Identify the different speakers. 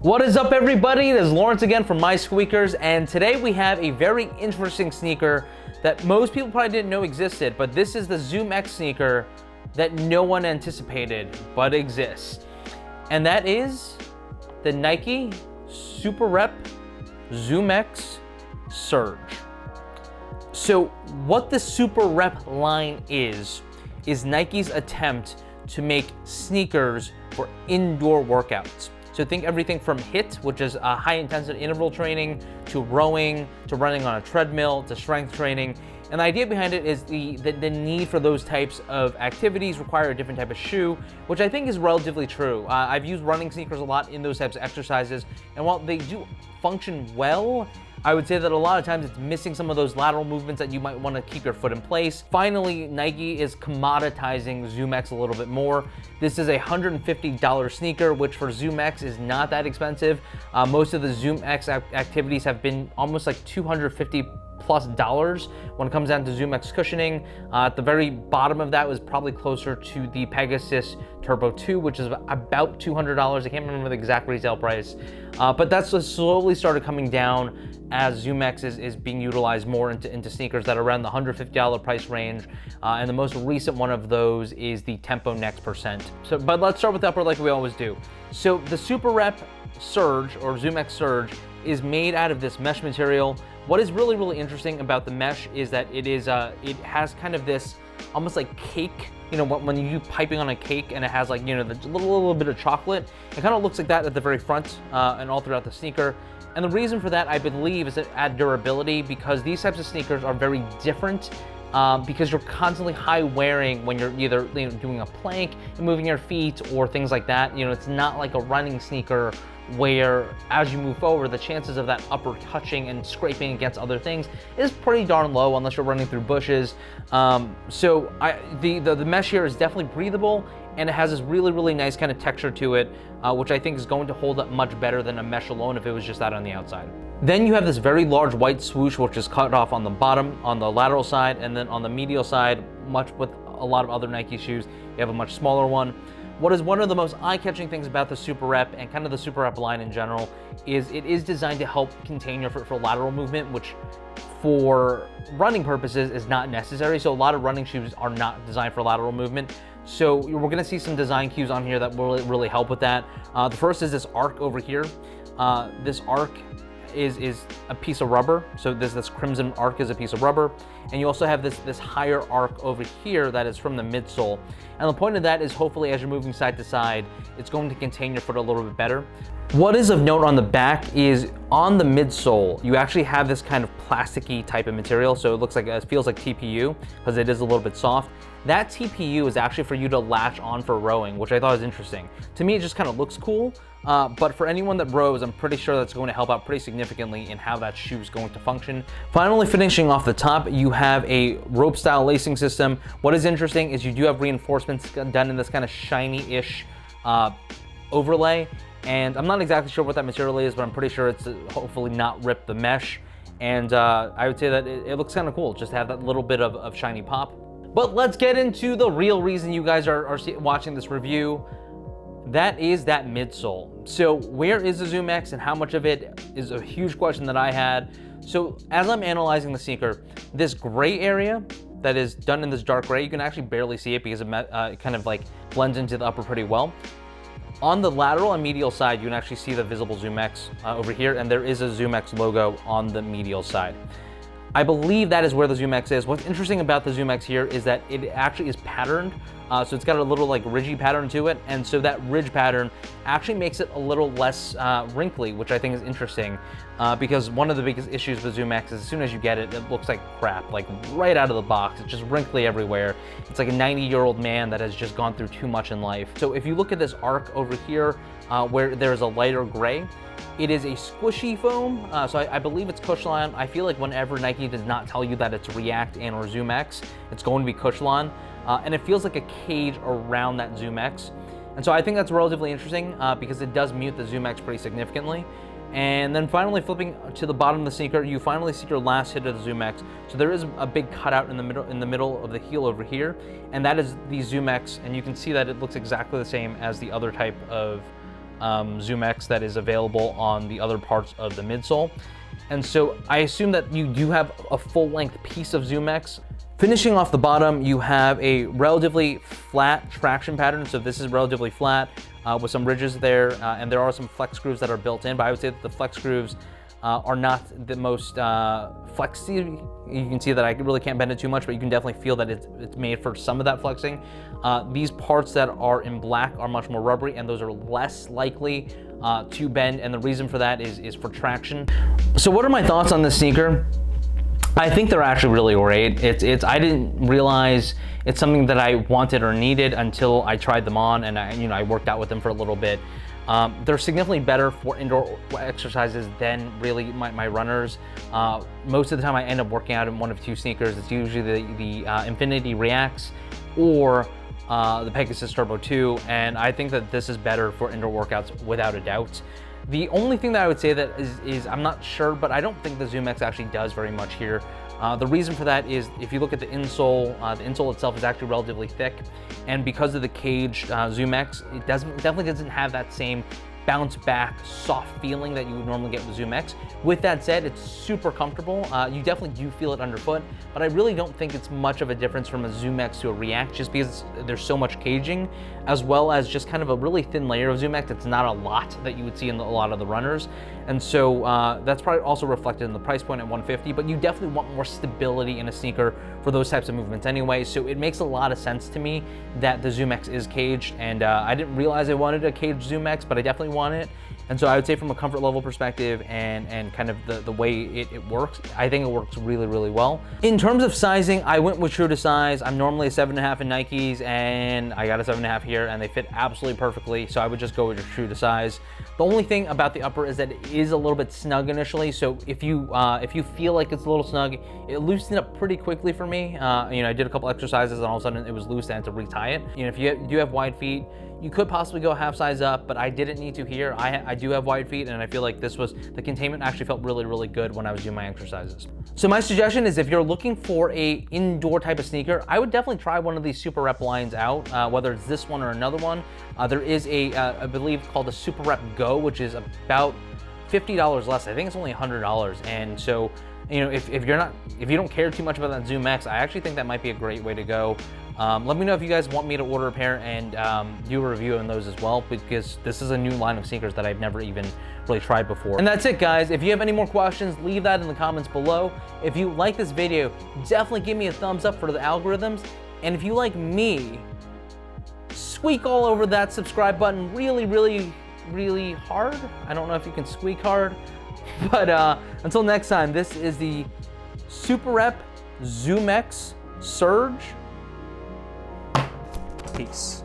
Speaker 1: What is up, everybody? It is Lawrence again from My Squeakers, and today we have a very interesting sneaker that most people probably didn't know existed, but this is the ZoomX sneaker that no one anticipated but exists. And that is the Nike SuperRep Zoomx Surge. So what the SuperRep line is Nike's attempt to make sneakers for indoor workouts. So think everything from HIIT, which is high intensity interval training, to rowing, to running on a treadmill, to strength training. And the idea behind it is the need for those types of activities require a different type of shoe, which I think is relatively true. I've used running sneakers a lot in those types of exercises, and while they do function well, I would say that a lot of times it's missing some of those lateral movements that you might want to keep your foot in place. Finally, Nike is commoditizing ZoomX a little bit more. This is a $150 sneaker, which for ZoomX is not that expensive. Most of the ZoomX activities have been almost like $250+ when it comes down to ZoomX cushioning. At the very bottom of that was probably closer to the Pegasus Turbo 2, which is about $200. I can't remember the exact retail price, but that's just slowly started coming down as ZoomX is being utilized more into sneakers that are around the $150 price range. And the most recent one of those is the Tempo Next Percent. But let's start with the upper like we always do. So the SuperRep Surge, or ZoomX Surge, is made out of this mesh material. What is really, really interesting about the mesh is that it has kind of this almost like cake, you know, when you do piping on a cake and it has like, you know, the little bit of chocolate. It kind of looks like that at the very front and all throughout the sneaker. And the reason for that, I believe, is to add durability, because these types of sneakers are very different because you're constantly high wearing when you're either doing a plank and moving your feet or things like that. You know, it's not like a running sneaker where as you move forward, the chances of that upper touching and scraping against other things is pretty darn low unless you're running through bushes. So the mesh here is definitely breathable, and it has this really, really nice kind of texture to it, which I think is going to hold up much better than a mesh alone if it was just out on the outside. Then you have this very large white swoosh, which is cut off on the bottom, on the lateral side, and then on the medial side, much with a lot of other Nike shoes, you have a much smaller one. What is one of the most eye-catching things about the SuperRep and kind of the SuperRep line in general is it is designed to help contain your foot for lateral movement, which for running purposes is not necessary. So a lot of running shoes are not designed for lateral movement. So we're gonna see some design cues on here that will really help with that. The first is this arc over here. This arc is a piece of rubber. So this crimson arc is a piece of rubber. And you also have this higher arc over here that is from the midsole. And the point of that is hopefully as you're moving side to side, it's going to contain your foot a little bit better. What is of note on the back is on the midsole, you actually have this kind of plasticky type of material. So it feels like TPU because it is a little bit soft. That TPU is actually for you to latch on for rowing, which I thought was interesting. To me, it just kind of looks cool, but for anyone that rows, I'm pretty sure that's going to help out pretty significantly in how that shoe is going to function. Finally, finishing off the top, you have a rope style lacing system. What is interesting is you do have reinforcements done in this kind of shiny-ish overlay, and I'm not exactly sure what that material is, but I'm pretty sure it's hopefully not rip the mesh. And I would say that it looks kind of cool just to have that little bit of shiny pop. But let's get into the real reason you guys are watching this review. That is that midsole. So where is the ZoomX and how much of it is a huge question that I had. So as I'm analyzing the sneaker, this gray area that is done in this dark gray, you can actually barely see it because it kind of like blends into the upper pretty well. On the lateral and medial side, you can actually see the visible ZoomX over here, and there is a ZoomX logo on the medial side. I believe that is where the ZoomX is. What's interesting about the ZoomX here is that it actually is patterned. So it's got a little like ridgy pattern to it. And so that ridge pattern actually makes it a little less wrinkly, which I think is interesting because one of the biggest issues with ZoomX is as soon as you get it, it looks like crap, like right out of the box. It's just wrinkly everywhere. It's like a 90-year-old man that has just gone through too much in life. So if you look at this arc over here where there's a lighter gray, it is a squishy foam, so I believe it's Cushlon. I feel like whenever Nike does not tell you that it's React and or ZoomX, it's going to be Cushlon, and it feels like a cage around that ZoomX. And so I think that's relatively interesting because it does mute the ZoomX pretty significantly. And then finally flipping to the bottom of the sneaker, you finally see your last hit of the ZoomX. So there is a big cutout in the middle of the heel over here, and that is the ZoomX, and you can see that it looks exactly the same as the other type of ZoomX that is available on the other parts of the midsole. And so I assume that you do have a full-length piece of ZoomX. Finishing off the bottom, you have a relatively flat traction pattern. So this is relatively flat with some ridges there, and there are some flex grooves that are built in, but I would say that the flex grooves are not the most flexy. You can see that I really can't bend it too much, but you can definitely feel that it's made for some of that flexing. These parts that are in black are much more rubbery, and those are less likely to bend, and the reason for that is for traction. So what are my thoughts on this sneaker? I think they're actually really great. I didn't realize it's something that I wanted or needed until I tried them on, and I worked out with them for a little bit. They're significantly better for indoor exercises than really my runners. Most of the time I end up working out in one of two sneakers. It's usually the Infinity Reacts or the Pegasus Turbo 2, and I think that this is better for indoor workouts without a doubt. The only thing that I would say that is I'm not sure, but I don't think the ZoomX actually does very much here. The reason for that is if you look at the insole itself is actually relatively thick, and because of the caged ZoomX, it definitely doesn't have that same bounce back soft feeling that you would normally get with ZoomX. With that said, it's super comfortable. You definitely do feel it underfoot, but I really don't think it's much of a difference from a ZoomX to a React, just because there's so much caging, as well as just kind of a really thin layer of ZoomX. It's not a lot that you would see in a lot of the runners. And so that's probably also reflected in the price point at $150, but you definitely want more stability in a sneaker for those types of movements anyway. So it makes a lot of sense to me that the ZoomX is caged, and I didn't realize I wanted a caged ZoomX, but I definitely want it. And so I would say from a comfort level perspective and kind of the way it works, I think it works really, really well. In terms of sizing, I went with true to size. I'm normally a 7.5 in Nikes, and I got a 7.5 here, and they fit absolutely perfectly. So I would just go with true to size. The only thing about the upper is that it is a little bit snug initially. So if you feel like it's a little snug, it loosened up pretty quickly for me. I did a couple exercises, and all of a sudden it was loose, and I had to retie it. If you do have wide feet, you could possibly go half size up, but I didn't need to here. I do have wide feet, and I feel like the containment actually felt really, really good when I was doing my exercises. So my suggestion is if you're looking for a indoor type of sneaker, I would definitely try one of these SuperRep lines out, whether it's this one or another one. There is I believe called a SuperRep Go, which is about $50 less. I think it's only $100. And so, if you don't care too much about that ZoomX, I actually think that might be a great way to go. Let me know if you guys want me to order a pair and do a review on those as well, because this is a new line of sneakers that I've never even really tried before. And that's it, guys. If you have any more questions, leave that in the comments below. If you like this video, definitely give me a thumbs up for the algorithms. And if you like me, squeak all over that subscribe button really, really, really hard. I don't know if you can squeak hard, but until next time, this is the SuperRep Zoomx Surge. Peace.